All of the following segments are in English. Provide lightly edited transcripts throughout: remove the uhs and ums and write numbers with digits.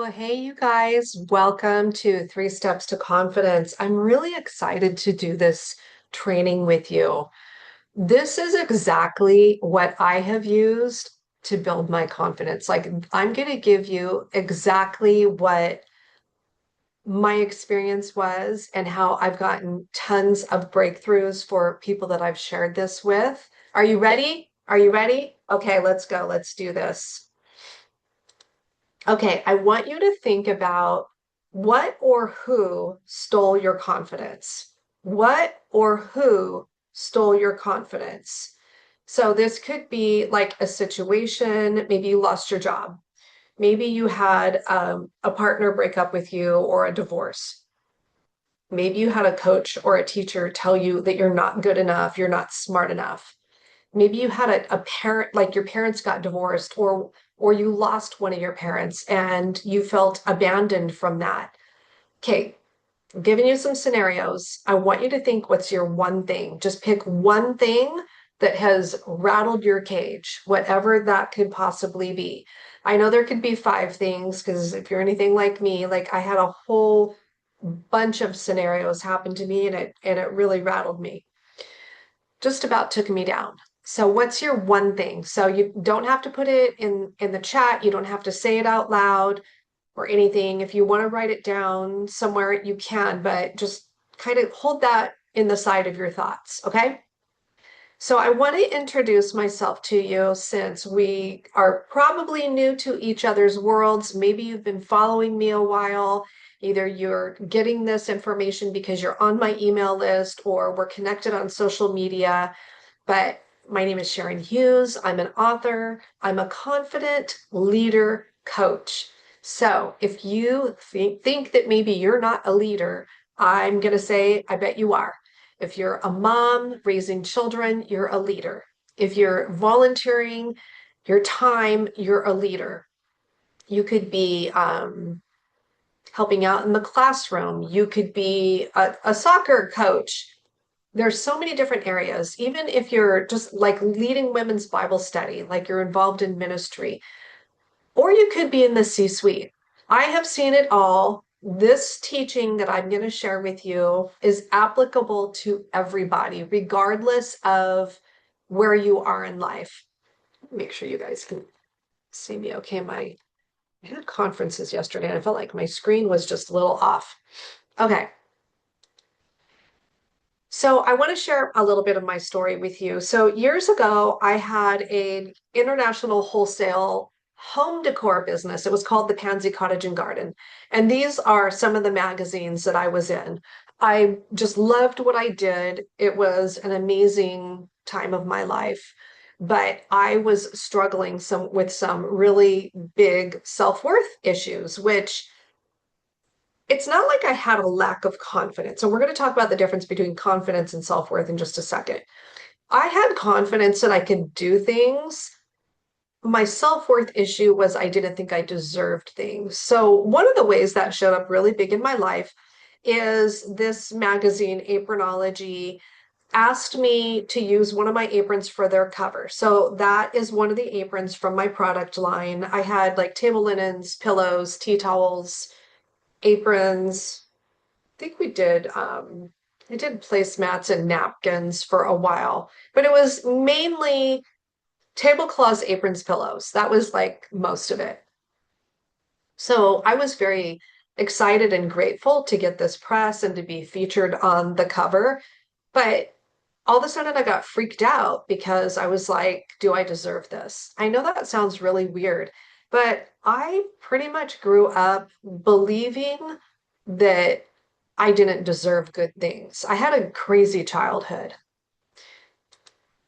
Well, hey, you guys, welcome to Three Steps to Confidence. I'm really excited to do this training with you. This is exactly what I have used to build my confidence. Like, I'm going to give you exactly what my experience was and how I've gotten tons of breakthroughs for people that I've shared this with. Are you ready? Are you ready? Okay, let's go. Let's do this. Okay, I want you to think about what or who stole your confidence. What or who stole your confidence? So this could be like a situation, maybe you lost your job. Maybe you had a partner break up with you or a divorce. Maybe you had a coach or a teacher tell you that you're not good enough, you're not smart enough. Maybe you had a parent, like your parents got divorced, or you lost one of your parents and you felt abandoned from that. Okay, I'm giving you some scenarios. I want you to think, what's your one thing? Just pick one thing that has rattled your cage, whatever that could possibly be. I know there could be five things because if you're anything like me, like I had a whole bunch of scenarios happen to me and it really rattled me. Just about took me down. So what's your one thing? So you don't have to put it in the chat. You don't have to say it out loud or anything. If you want to write it down somewhere, you can, but just kind of hold that in the side of your thoughts, okay? So I want to introduce myself to you since we are probably new to each other's worlds. Maybe you've been following me a while. Either you're getting this information because you're on my email list or we're connected on social media. But my name is Sharon Hughes. I'm an author. I'm a confident leader coach. So if you think that maybe you're not a leader, I'm going to say, I bet you are. If you're a mom raising children, you're a leader. If you're volunteering your time, you're a leader. You could be helping out in the classroom. You could be a soccer coach. There's so many different areas. Even if you're just like leading women's Bible study, like you're involved in ministry, or you could be in the C-suite. I have seen it all. This teaching that I'm going to share with you is applicable to everybody, regardless of where you are in life. Make sure you guys can see me okay. I had conferences yesterday and I felt like my screen was just a little off. Okay. So I want to share a little bit of my story with you. So years ago, I had an international wholesale home decor business. It was called the Pansy Cottage and Garden. And these are some of the magazines that I was in. I just loved what I did. It was an amazing time of my life. But I was struggling with some really big self-worth issues, which it's not like I had a lack of confidence. So we're going to talk about the difference between confidence and self-worth in just a second. I had confidence that I could do things. My self-worth issue was I didn't think I deserved things. So one of the ways that showed up really big in my life is this magazine, Apronology, asked me to use one of my aprons for their cover. So that is one of the aprons from my product line. I had like table linens, pillows, tea towels, aprons. Think we did I did placemats and napkins for a while, but it was mainly tablecloths, aprons, pillows. That was like most of it. So I was very excited and grateful to get this press and to be featured on the cover. But all of a sudden I got freaked out because I was like, do I deserve this? I know that sounds really weird, but I pretty much grew up believing that I didn't deserve good things. I had a crazy childhood.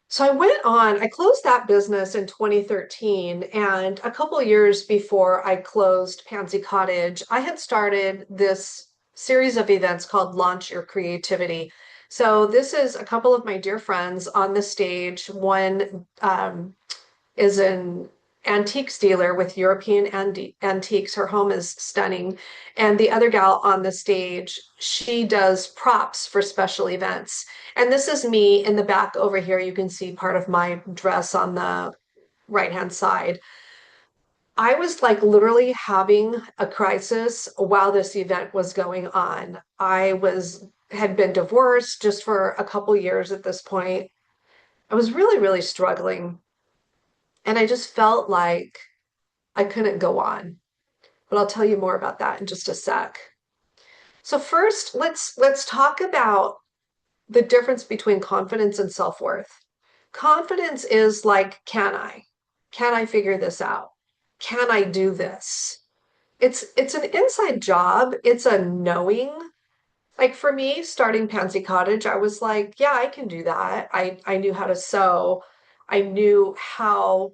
So I closed that business in 2013. And a couple years before I closed Pansy Cottage, I had started this series of events called Launch Your Creativity. So this is a couple of my dear friends on the stage. One is an antiques dealer with European antiques. Her home is stunning. And the other gal on the stage, she does props for special events. And this is me in the back over here. You can see part of my dress on the right-hand side. I was like literally having a crisis while this event was going on. Had been divorced just for a couple years at this point. I was really, really struggling. And I just felt like I couldn't go on. But I'll tell you more about that in just a sec. So first, let's talk about the difference between confidence and self-worth. Confidence is like, can I? Can I figure this out? Can I do this? It's an inside job. It's a knowing. Like for me, starting Pansy Cottage, I was like, yeah, I can do that. I knew how to sew. I knew how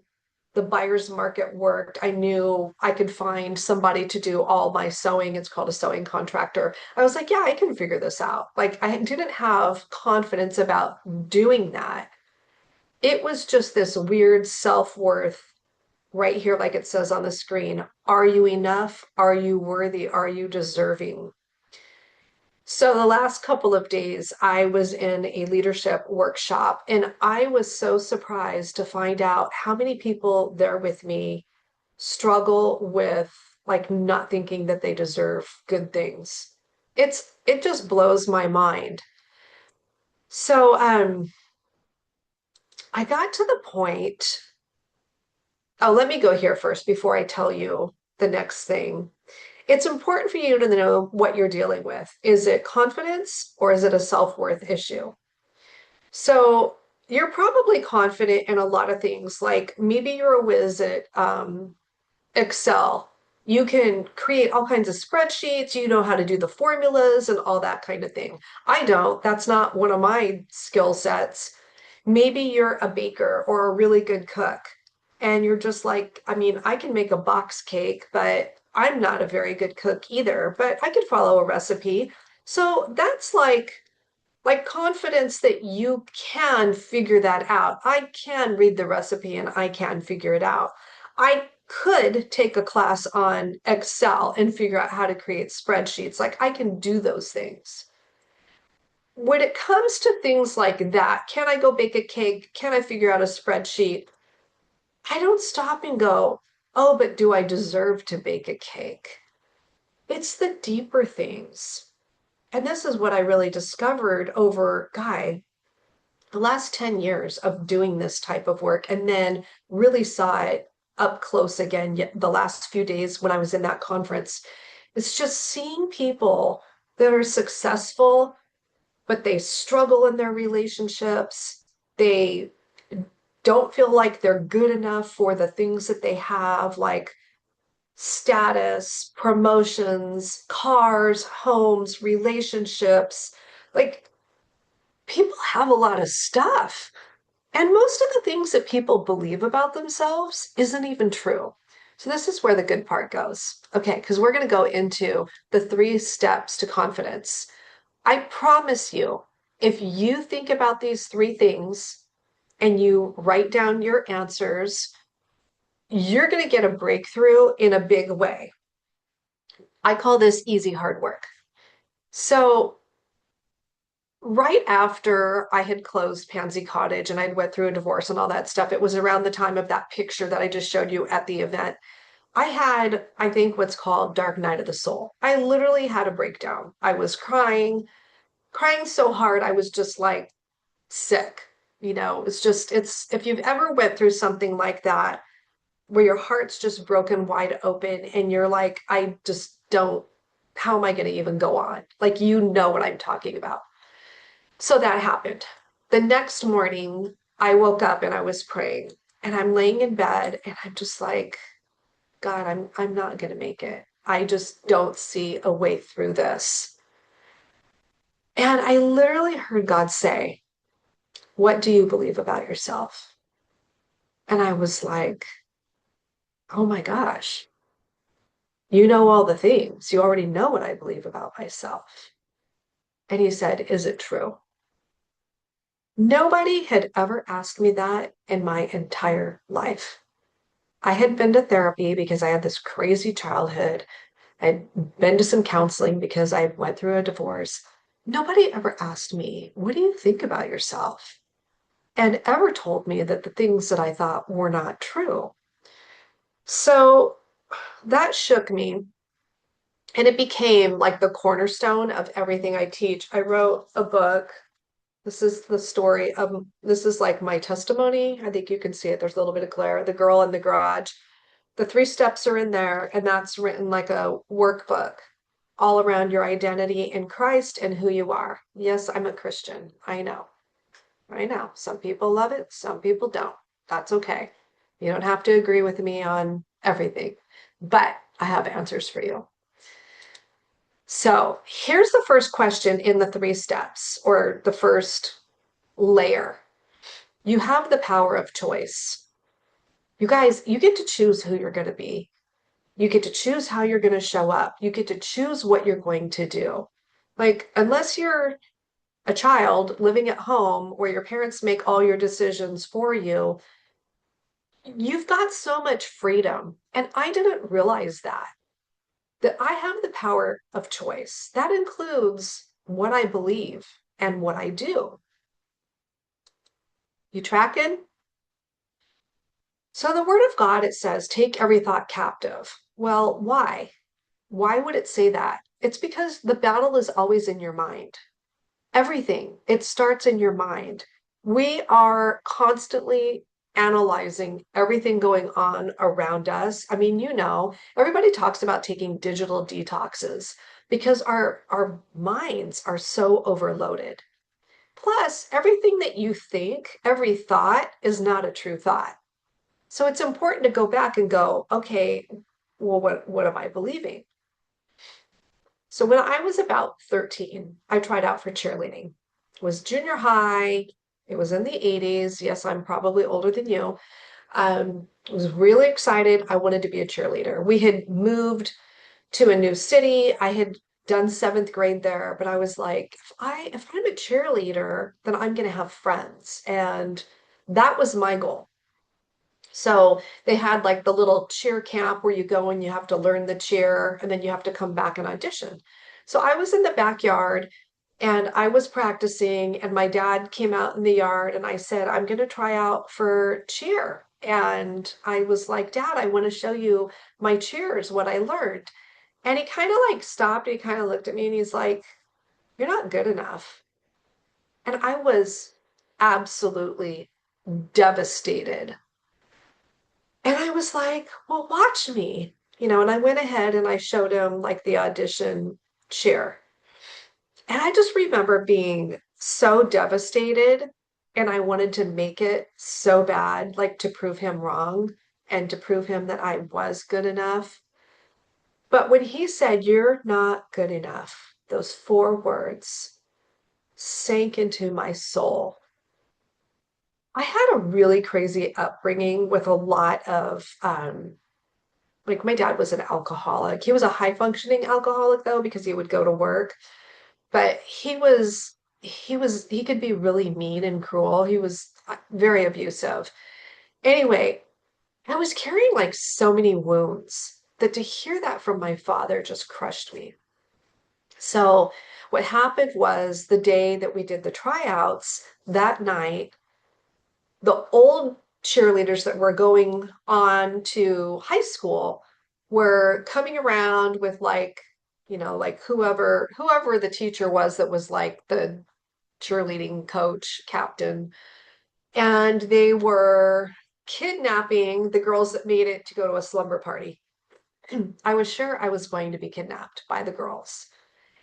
the buyer's market worked. I knew I could find somebody to do all my sewing. It's called a sewing contractor. I was like, yeah, I can figure this out. Like I didn't have confidence about doing that. It was just this weird self-worth right here, like it says on the screen. Are you enough? Are you worthy? Are you deserving? So the last couple of days, I was in a leadership workshop, and I was so surprised to find out how many people there with me struggle with like not thinking that they deserve good things. It just blows my mind. So I got to the point. Oh, let me go here first before I tell you the next thing. It's important for you to know what you're dealing with. Is it confidence or is it a self-worth issue? So you're probably confident in a lot of things. Like maybe you're a whiz at Excel. You can create all kinds of spreadsheets. You know how to do the formulas and all that kind of thing. I don't. That's not one of my skill sets. Maybe you're a baker or a really good cook, and you're just like, I mean, I can make a box cake, but I'm not a very good cook either, but I could follow a recipe. So that's like confidence that you can figure that out. I can read the recipe and I can figure it out. I could take a class on Excel and figure out how to create spreadsheets. Like I can do those things. When it comes to things like that, can I go bake a cake? Can I figure out a spreadsheet? I don't stop and go, oh, but do I deserve to bake a cake? It's the deeper things. And this is what I really discovered over, Guy, the last 10 years of doing this type of work, and then really saw it up close again the last few days when I was in that conference. It's just seeing people that are successful, but they struggle in their relationships. They don't feel like they're good enough for the things that they have, like status, promotions, cars, homes, relationships. Like people have a lot of stuff. And most of the things that people believe about themselves isn't even true. So this is where the good part goes. Okay, because we're going to go into the 3 steps to confidence. I promise you, if you think about these 3 things and you write down your answers, you're going to get a breakthrough in a big way. I call this easy hard work. So right after I had closed Pansy Cottage and I'd went through a divorce and all that stuff, it was around the time of that picture that I just showed you at the event. I had, I think, what's called dark night of the soul. I literally had a breakdown. I was crying, crying so hard I was just like sick. You know, it's if you've ever went through something like that where your heart's just broken wide open and you're like, I just don't, how am I going to even go on? Like, you know what I'm talking about. So that happened. The next morning, I woke up and I was praying and I'm laying in bed and I'm just like, God, I'm not going to make it. I just don't see a way through this. And I literally heard God say, what do you believe about yourself? And I was like, oh my gosh, you know all the things. You already know what I believe about myself. And he said, is it true? Nobody had ever asked me that in my entire life. I had been to therapy because I had this crazy childhood. I'd been to some counseling because I went through a divorce. Nobody ever asked me, what do you think about yourself? And ever told me that the things that I thought were not true. So that shook me. And it became like the cornerstone of everything I teach. I wrote a book. This is the story of, this is like my testimony. I think you can see it. There's a little bit of glare. The girl in the garage. The three steps are in there, and that's written like a workbook all around your identity in Christ and who you are. Yes, I'm a Christian. I know. I know. Some people love it, some people don't. That's okay. You don't have to agree with me on everything, but I have answers for you. So here's the first question in the three steps, or the first layer. You have the power of choice. You guys, you get to choose who you're going to be. You get to choose how you're going to show up. You get to choose what you're going to do. Like, unless you're a child living at home where your parents make all your decisions for you, you've got so much freedom. And I didn't realize that I have the power of choice. That includes what I believe and what I do. You tracking? So the word of God, it says, take every thought captive. Well, why? Why would it say that? It's because the battle is always in your mind. Everything, it starts in your mind. We are constantly analyzing everything going on around us. I mean, everybody talks about taking digital detoxes because our minds are so overloaded. Plus, everything that you think, every thought is not a true thought. So it's important to go back and go, okay, well, what am I believing? So when I was about 13, I tried out for cheerleading. It was junior high. It was in the 80s. Yes, I'm probably older than you. I was really excited. I wanted to be a cheerleader. We had moved to a new city. I had done seventh grade there, but I was like, if I'm a cheerleader, then I'm going to have friends. And that was my goal. So they had like the little cheer camp where you go and you have to learn the cheer and then you have to come back and audition. So I was in the backyard and I was practicing, and my dad came out in the yard and I said, I'm going to try out for cheer. And I was like, Dad, I want to show you my cheers, what I learned. And he kind of like stopped. He kind of looked at me and he's like, you're not good enough. And I was absolutely devastated. And I was like, well, watch me, and I went ahead and I showed him like the audition chair. And I just remember being so devastated and I wanted to make it so bad, like to prove him wrong and to prove him that I was good enough. But when he said, you're not good enough, those four words sank into my soul. I had a really crazy upbringing with a lot of like my dad was an alcoholic. He was a high functioning alcoholic though, because he would go to work, but he could be really mean and cruel. He was very abusive. Anyway, I was carrying like so many wounds that to hear that from my father just crushed me. So what happened was the day that we did the tryouts that night, the old cheerleaders that were going on to high school were coming around with like, like whoever the teacher was that was like the cheerleading coach, captain, and they were kidnapping the girls that made it to go to a slumber party. I was sure I was going to be kidnapped by the girls.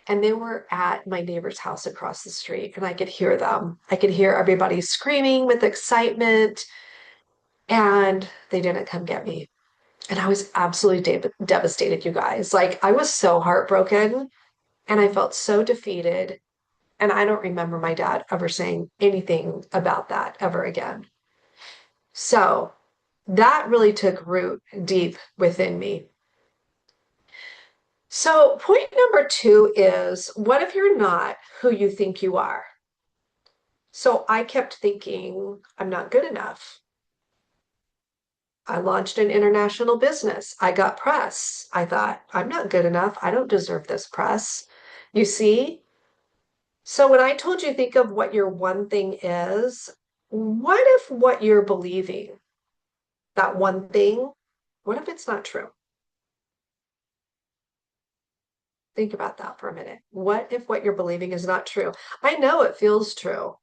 And they were at my neighbor's house across the street, and I could hear them. I could hear everybody screaming with excitement, and they didn't come get me. And I was absolutely devastated, you guys. Like, I was so heartbroken and I felt so defeated. And I don't remember my dad ever saying anything about that ever again. So that really took root deep within me. So, point number two is, what if you're not who you think you are? So I kept thinking, I'm not good enough. I launched an international business. I got press. I thought, I'm not good enough. I don't deserve this press. You see? So when I told you think of what your one thing is, what if what you're believing, that one thing, What if it's not true? Think about that for a minute. What if what you're believing is not true? I know it feels true,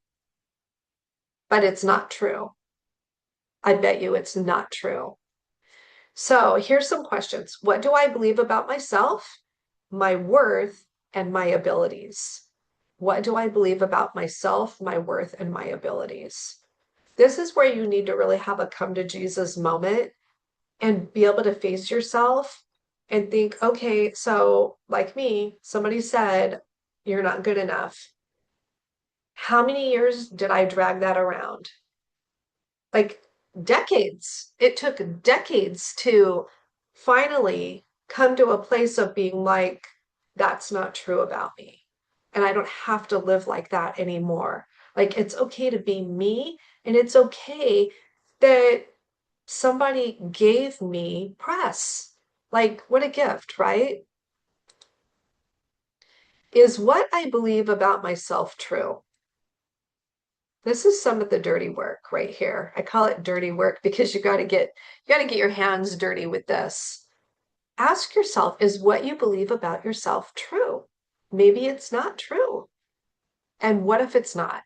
but it's not true. I bet you it's not true. So here's some questions. What do I believe about myself, my worth, and my abilities? What do I believe about myself, my worth, and my abilities? This is where you need to really have a come to Jesus moment and be able to face yourself and think, okay, so like me, somebody said, you're not good enough. How many years did I drag that around? Like decades. It took decades to finally come to a place of being like, that's not true about me. And I don't have to live like that anymore. Like, it's okay to be me, and it's okay that somebody gave me press. Like, what a gift, right? Is what I believe about myself true? This is some of the dirty work right here. I call it dirty work because you got to get your hands dirty with this. Ask yourself, is what you believe about yourself true? Maybe it's not true. And what if it's not?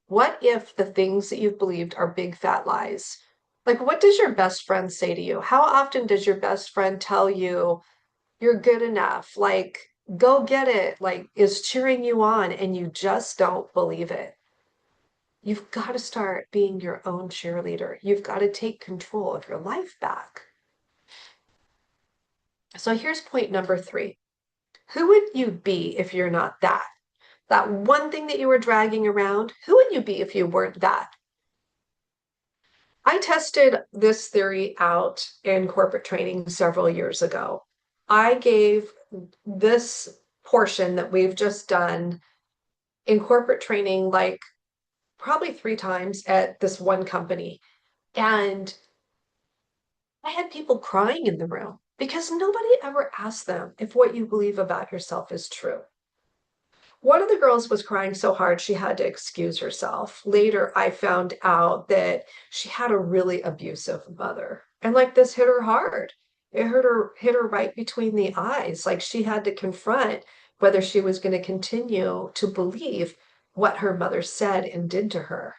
What if the things that you've believed are big fat lies? Like, what does your best friend say to you? How often does your best friend tell you you're good enough? Like, go get it, like, is cheering you on, and you just don't believe it. You've got to start being your own cheerleader. You've got to take control of your life back. So here's point number 3. Who would you be if you're not that? That one thing that you were dragging around, who would you be if you weren't that? I tested this theory out in corporate training several years ago. I gave this portion that we've just done in corporate training like probably 3 times at this one company. And I had people crying in the room because nobody ever asked them if what you believe about yourself is true. One of the girls was crying so hard she had to excuse herself. Later, I found out that she had a really abusive mother. And like this hit her hard. It hit her right between the eyes. Like she had to confront whether she was going to continue to believe what her mother said and did to her.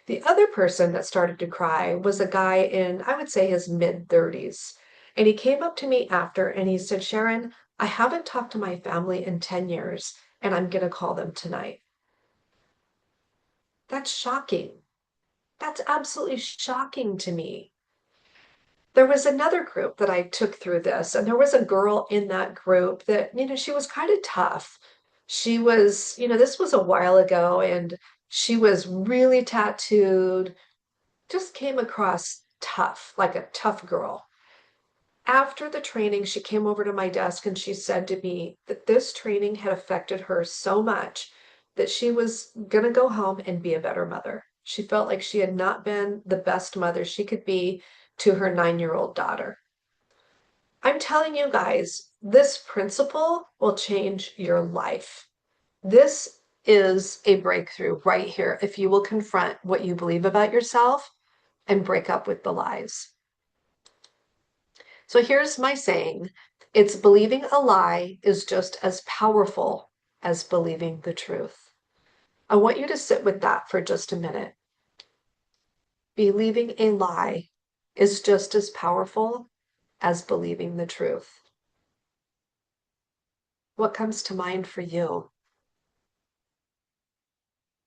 The other person that started to cry was a guy in, I would say, his mid 30s. And he came up to me after and he said, Sharon, I haven't talked to my family in 10 years and I'm going to call them tonight. That's shocking. That's absolutely shocking to me. There was another group that I took through this, and there was a girl in that group that, she was kind of tough. She was, this was a while ago, and she was really tattooed, just came across tough, like a tough girl. After the training, she came over to my desk and she said to me that this training had affected her so much that she was going to go home and be a better mother. She felt like she had not been the best mother she could be to her 9-year-old daughter. I'm telling you guys, this principle will change your life. This is a breakthrough right here if you will confront what you believe about yourself and break up with the lies. So here's my saying. It's believing a lie is just as powerful as believing the truth. I want you to sit with that for just a minute. Believing a lie is just as powerful as believing the truth. What comes to mind for you?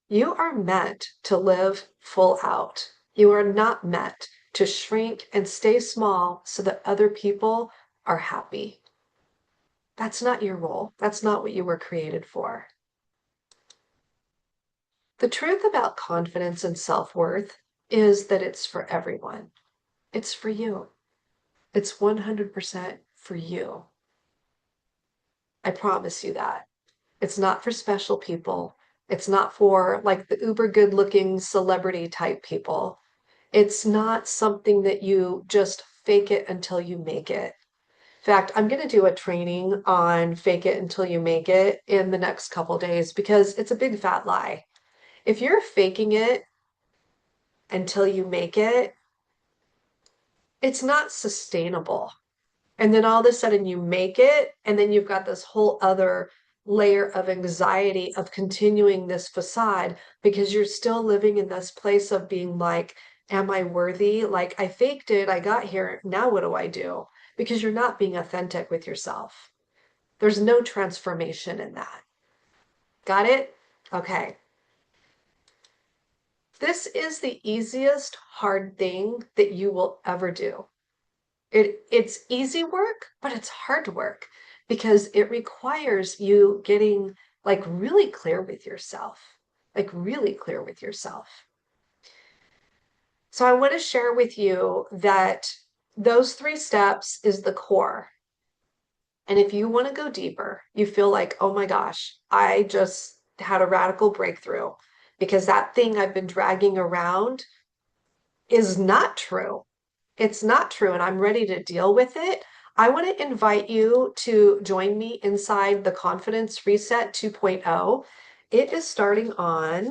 You are meant to live full out. You are not meant to shrink and stay small so that other people are happy. That's not your role. That's not what you were created for. The truth about confidence and self-worth is that it's for everyone. It's for you. It's 100% for you. I promise you that. It's not for special people. It's not for like the uber good looking celebrity type people. It's not something that you just fake it until you make it. In fact, I'm going to do a training on fake it until you make it in the next couple days because it's a big fat lie. If you're faking it until you make it, it's not sustainable. And then all of a sudden you make it, and then you've got this whole other layer of anxiety of continuing this facade because you're still living in this place of being like, am I worthy? Like, I faked it, I got here, now what do I do? Because you're not being authentic with yourself. There's no transformation in that. Got it? Okay. This is the easiest hard thing that you will ever do. It's easy work, but it's hard work because it requires you getting like really clear with yourself, like really clear with yourself. So I want to share with you that those three steps is the core. And if you want to go deeper, you feel like, oh my gosh, I just had a radical breakthrough because that thing I've been dragging around is not true. It's not true, and I'm ready to deal with it. I want to invite you to join me inside the Confidence Reset 2.0. It is starting on,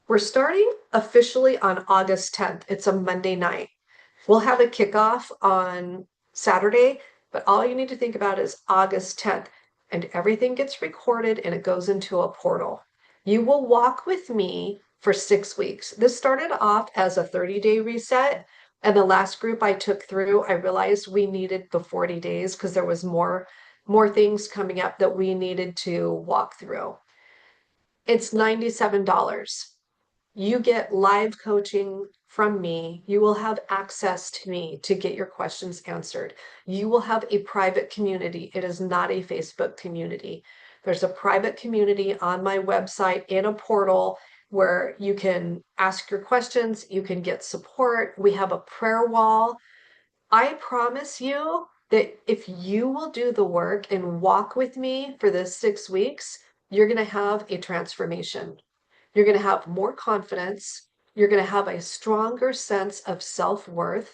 we're starting officially on August 10th. It's a Monday night. We'll have a kickoff on Saturday, but all you need to think about is August 10th, and everything gets recorded and it goes into a portal. You will walk with me for 6 weeks. This started off as a 30-day reset, and the last group I took through, I realized we needed the 40 days because there was more things coming up that we needed to walk through. It's $97. You get live coaching from me. You will have access to me to get your questions answered. You will have a private community. It is not a Facebook community. There's a private community on my website in a portal where you can ask your questions, you can get support. We have a prayer wall. I promise you that if you will do the work and walk with me for this 6 weeks, you're going to have a transformation. You're going to have more confidence. You're going to have a stronger sense of self-worth.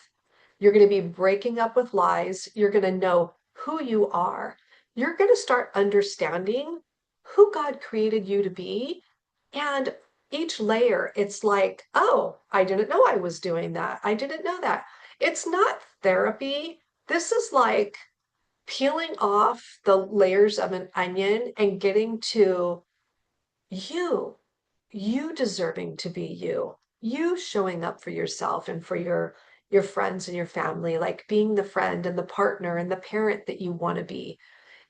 You're going to be breaking up with lies. You're going to know who you are. You're going to start understanding who God created you to be. And each layer, it's like, oh, I didn't know I was doing that. I didn't know that. It's not therapy. This is like peeling off the layers of an onion and getting to you, you deserving to be you, you showing up for yourself and for your friends and your family, like being the friend and the partner and the parent that you want to be.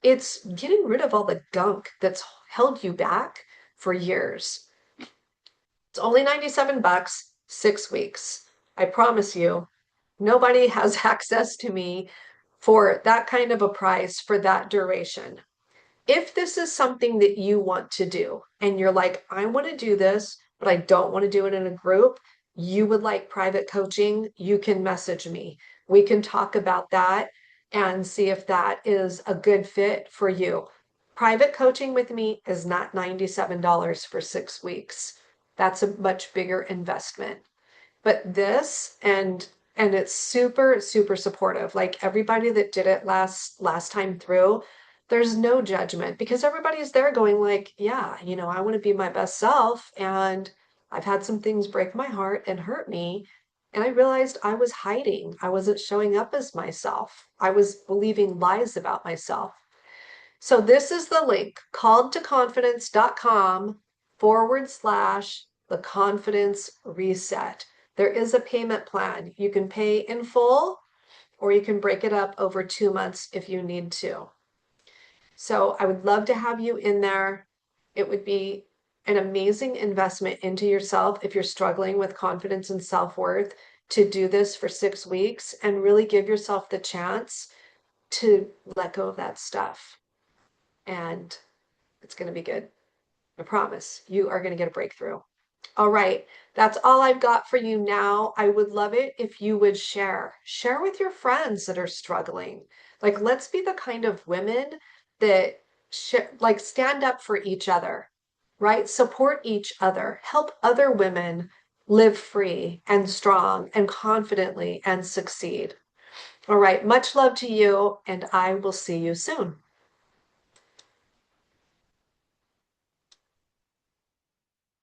It's getting rid of all the gunk that's held you back for years. It's only 97 bucks, 6 weeks. I promise you, nobody has access to me for that kind of a price for that duration. If this is something that you want to do and you're like, I want to do this, but I don't want to do it in a group, you would like private coaching, you can message me. We can talk about that and see if that is a good fit for you. Private coaching with me is not $97 for 6 weeks. That's a much bigger investment. But this and it's super supportive. Like everybody that did it last time through, there's no judgment because everybody's there going like, yeah, I want to be my best self, and I've had some things break my heart and hurt me, and I realized I was hiding. I wasn't showing up as myself. I was believing lies about myself. So this is the link, calledtoconfidence.com/ the confidence reset. There is a payment plan. You can pay in full or you can break it up over 2 months if you need to. So I would love to have you in there. It would be an amazing investment into yourself if you're struggling with confidence and self-worth to do this for 6 weeks and really give yourself the chance to let go of that stuff. And it's going to be good. I promise you are going to get a breakthrough. All right, that's all I've got for you now. I would love it if you would share with your friends that are struggling. Like, let's be the kind of women that like stand up for each other, right? Support each other, help other women live free and strong and confidently and succeed. All right, much love to you, and I will see you soon.